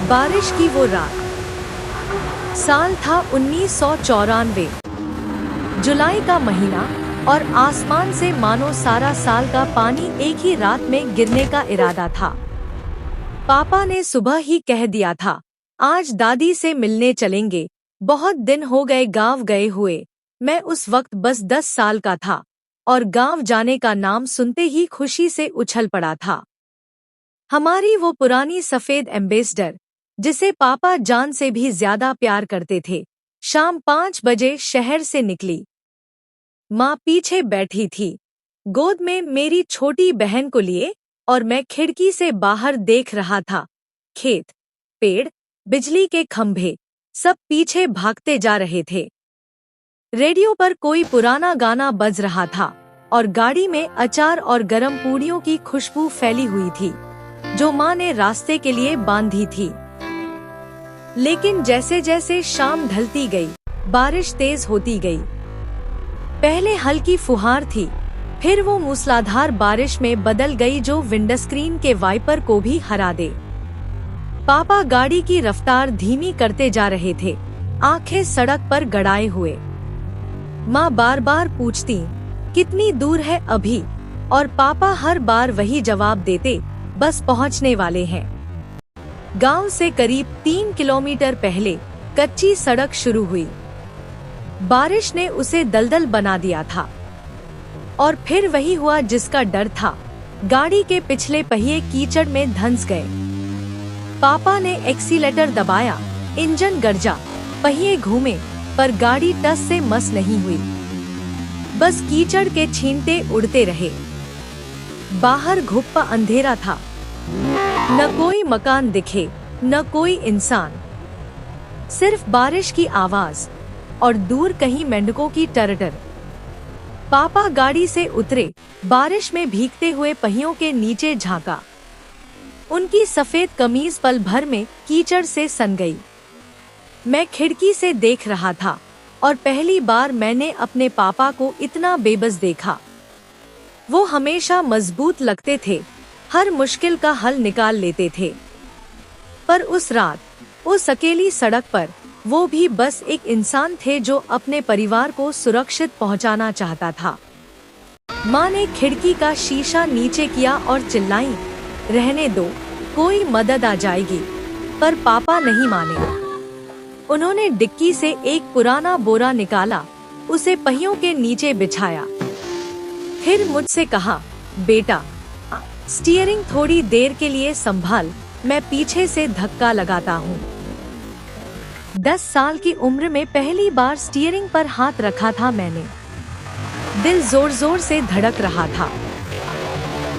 बारिश की वो रात। साल था 1994। जुलाई का महीना और आसमान से मानो सारा साल का पानी एक ही रात में गिरने का इरादा था। पापा ने सुबह ही कह दिया था, आज दादी से मिलने चलेंगे। बहुत दिन हो गए गांव गए हुए। मैं उस वक्त बस 10 साल का था और गांव जाने का नाम सुनते ही खुशी से उछल पड़ा था। हमारी वो पुरानी सफेद एम्बेसडर, जिसे पापा जान से भी ज्यादा प्यार करते थे, शाम 5 बजे शहर से निकली। माँ पीछे बैठी थी, गोद में मेरी छोटी बहन को लिए, और मैं खिड़की से बाहर देख रहा था। खेत, पेड़, बिजली के खंभे, सब पीछे भागते जा रहे थे। रेडियो पर कोई पुराना गाना बज रहा था और गाड़ी में अचार और गरम पूड़ियों की खुशबू फैली हुई थी, जो माँ ने रास्ते के लिए बांधी थी। लेकिन जैसे जैसे शाम ढलती गई, बारिश तेज होती गई। पहले हल्की फुहार थी, फिर वो मूसलाधार बारिश में बदल गई जो विंडस्क्रीन के वाइपर को भी हरा दे। पापा गाड़ी की रफ्तार धीमी करते जा रहे थे, आंखें सड़क पर गड़ाए हुए। माँ बार बार पूछती, कितनी दूर है अभी, और पापा हर बार वही जवाब देते, बस पहुंचने वाले हैं। गांव से करीब 3 किलोमीटर पहले कच्ची सड़क शुरू हुई। बारिश ने उसे दलदल बना दिया था। और फिर वही हुआ जिसका डर था, गाड़ी के पिछले पहिए कीचड़ में धंस गए। पापा ने एक्सीलेटर दबाया, इंजन गरजा, पहिए घूमे, पर गाड़ी टस से मस नहीं हुई। बस कीचड़ के छींटे उड़ते रहे। बाहर घुप्पा अंधेरा था, न कोई मकान दिखे, न कोई इंसान, सिर्फ बारिश की आवाज और दूर कहीं मेंढकों की टरटर। पापा गाड़ी से उतरे, बारिश में भीगते हुए पहियों के नीचे झांका। उनकी सफेद कमीज पल भर में कीचड़ से सन गई। मैं खिड़की से देख रहा था और पहली बार मैंने अपने पापा को इतना बेबस देखा। वो हमेशा मजबूत लगते थे, हर मुश्किल का हल निकाल लेते थे। पर उस रात, उस अकेली सड़क पर, वो भी बस एक इंसान थे जो अपने परिवार को सुरक्षित पहुंचाना चाहता था। माँ ने खिड़की का शीशा नीचे किया और चिल्लाई, रहने दो, कोई मदद आ जाएगी। पर पापा नहीं माने। उन्होंने डिक्की से एक पुराना बोरा निकाला, उसे पहियों के नीचे बिछाया। फिर मुझसे कहा, बेटा, स्टीयरिंग थोड़ी देर के लिए संभाल, मैं पीछे से धक्का लगाता हूँ। 10 साल की उम्र में पहली बार स्टीयरिंग पर हाथ रखा था मैंने। दिल जोर जोर से धड़क रहा था।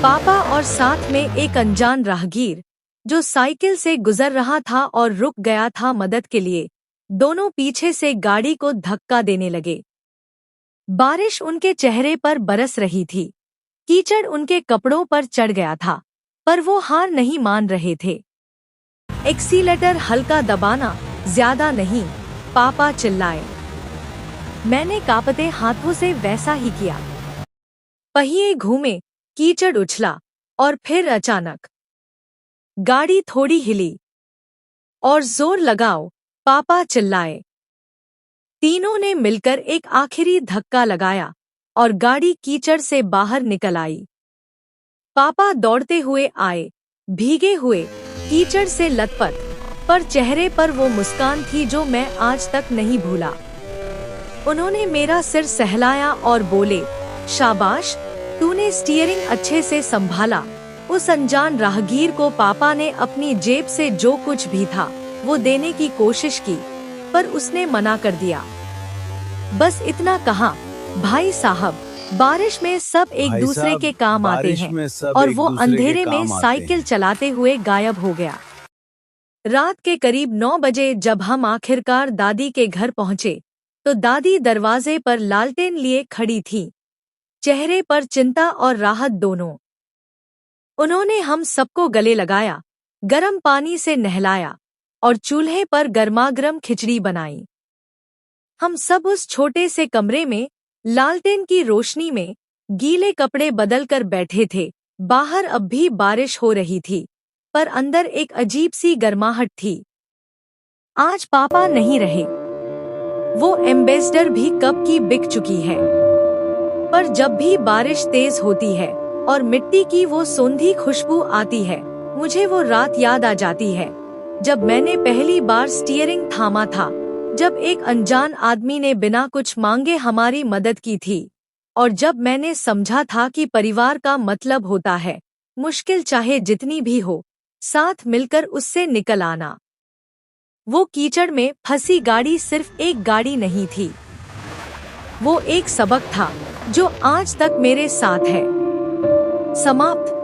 पापा और साथ में एक अनजान राहगीर, जो साइकिल से गुजर रहा था और रुक गया था मदद के लिए, दोनों पीछे से गाड़ी को धक्का देने लगे। बारिश उनके चेहरे पर बरस रही थी, कीचड़ उनके कपड़ों पर चढ़ गया था, पर वो हार नहीं मान रहे थे। एक्सीलेटर हल्का दबाना, ज्यादा नहीं, पापा चिल्लाए। मैंने कांपते हाथों से वैसा ही किया। पहिए घूमे, कीचड़ उछला, और फिर अचानक गाड़ी थोड़ी हिली। और जोर लगाओ, पापा चिल्लाए। तीनों ने मिलकर एक आखिरी धक्का लगाया और गाड़ी कीचड़ से बाहर निकल आई। पापा दौड़ते हुए आए, भीगे हुए, कीचड़ से लथपथ, पर चेहरे पर वो मुस्कान थी जो मैं आज तक नहीं भूला। उन्होंने मेरा सिर सहलाया और बोले, शाबाश, तूने स्टीयरिंग अच्छे से संभाला। उस अनजान राहगीर को पापा ने अपनी जेब से जो कुछ भी था वो देने की कोशिश की, पर उसने मना कर दिया। बस इतना कहा, भाई साहब, बारिश में सब एक दूसरे के काम आते हैं, और वो अंधेरे में साइकिल चलाते हुए गायब हो गया। रात के करीब 9 बजे जब हम आखिरकार दादी के घर पहुंचे, तो दादी दरवाजे पर लालटेन लिए खड़ी थी, चेहरे पर चिंता और राहत दोनों। उन्होंने हम सबको गले लगाया, गर्म पानी से नहलाया और चूल्हे पर गर्मागर्म खिचड़ी बनाई। हम सब उस छोटे से कमरे में लालटेन की रोशनी में गीले कपड़े बदलकर बैठे थे। बाहर अब भी बारिश हो रही थी, पर अंदर एक अजीब सी गर्माहट थी। आज पापा नहीं रहे, वो एम्बेसडर भी कब की बिक चुकी है। पर जब भी बारिश तेज होती है और मिट्टी की वो सोंधी खुशबू आती है, मुझे वो रात याद आ जाती है जब मैंने पहली बार स्टीयरिंग थामा था, जब एक अनजान आदमी ने बिना कुछ मांगे हमारी मदद की थी, और जब मैंने समझा था कि परिवार का मतलब होता है मुश्किल चाहे जितनी भी हो, साथ मिलकर उससे निकल आना। वो कीचड़ में फंसी गाड़ी सिर्फ एक गाड़ी नहीं थी, वो एक सबक था जो आज तक मेरे साथ है। समाप्त।